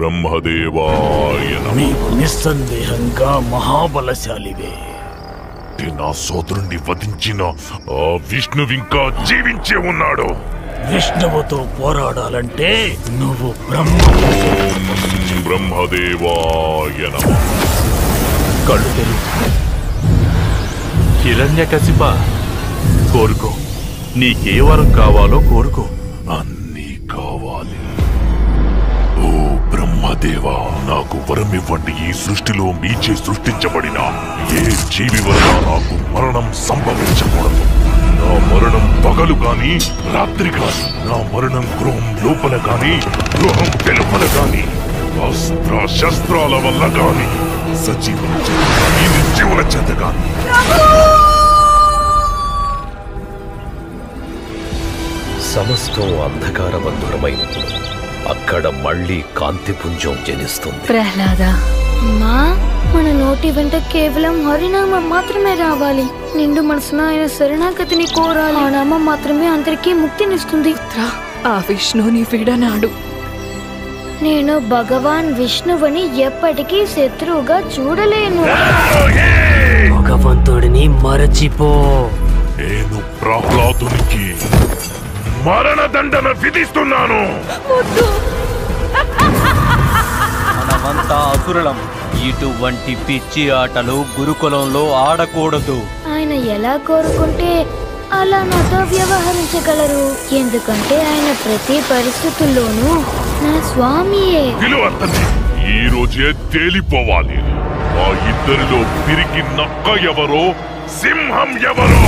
బ్రహ్మదేవాయ నీవు నిస్సందేహంగా మహాబలశాలివే. నా సోదరుణ్ణి వధించిన ఆ విష్ణువింకా జీవించే ఉన్నాడు. విష్ణువుతో పోరాడాలంటే నువ్వు బ్రహ్మదేవాయ నమః. కళ్ళు తెరువు. హిరణ్యకశిప, కోరుకో. నీకే వరం కావాలో కోరుకో. అన్నీ కావాలి. ఓ బ్రహ్మదేవా, నాకు వరం ఇవ్వండి. ఈ సృష్టిలో మీచే సృష్టించబడిన ఏ జీవి వల్ల నాకు మరణం సంభవించకూడదు. నా మరణం పగలు కాని రాత్రి కాని, నా మరణం గృహం లోపల కాని గృహం వెలుపల కాని, అస్త్ర శస్త్రాల వల్ల కాని, సజీవుల చేత కాని నిర్జీవుల చేత కాని. సమస్తం అంధకారబంధురమైనప్పుడు అక్కడ మళ్ళీ కాంతిపుంజం జనిస్తుంది. ప్రహ్లాద, మా మన నోటి వెంట కేవలం హరినామం మాత్రమే రావాలి. నిండు మనసున ఆయన శరణాగతిని కోరాలి. ఆ నామం మాత్రమే అందరికీ ముక్తినిస్తుంది. ఆ విష్ణుని విడనాడు. నేను భగవాన్ విష్ణువుని ఎప్పటికీ శత్రువుగా చూడలేను. భగవంతుడిని మరచిపో. నేను ప్రహ్లాదునికి మరణదండన విధిస్తున్నాను. మనమంతా అసురులం. ఇటువంటి పిచ్చి ఆటలు గురుకులంలో ఆడకూడదు. ఆయన ఎలా కోరుకుంటే అలా నాతో వ్యవహరించగలరు. ఎందుకంటే ఆయన ప్రతి పరిస్థితుల్లోనూ నా స్వామియే. విలువంతని ఈ రోజే తేలిపోవాలి. ఆ ఇద్దరిలో పిరికి నక్క ఎవరో, సింహం ఎవరో.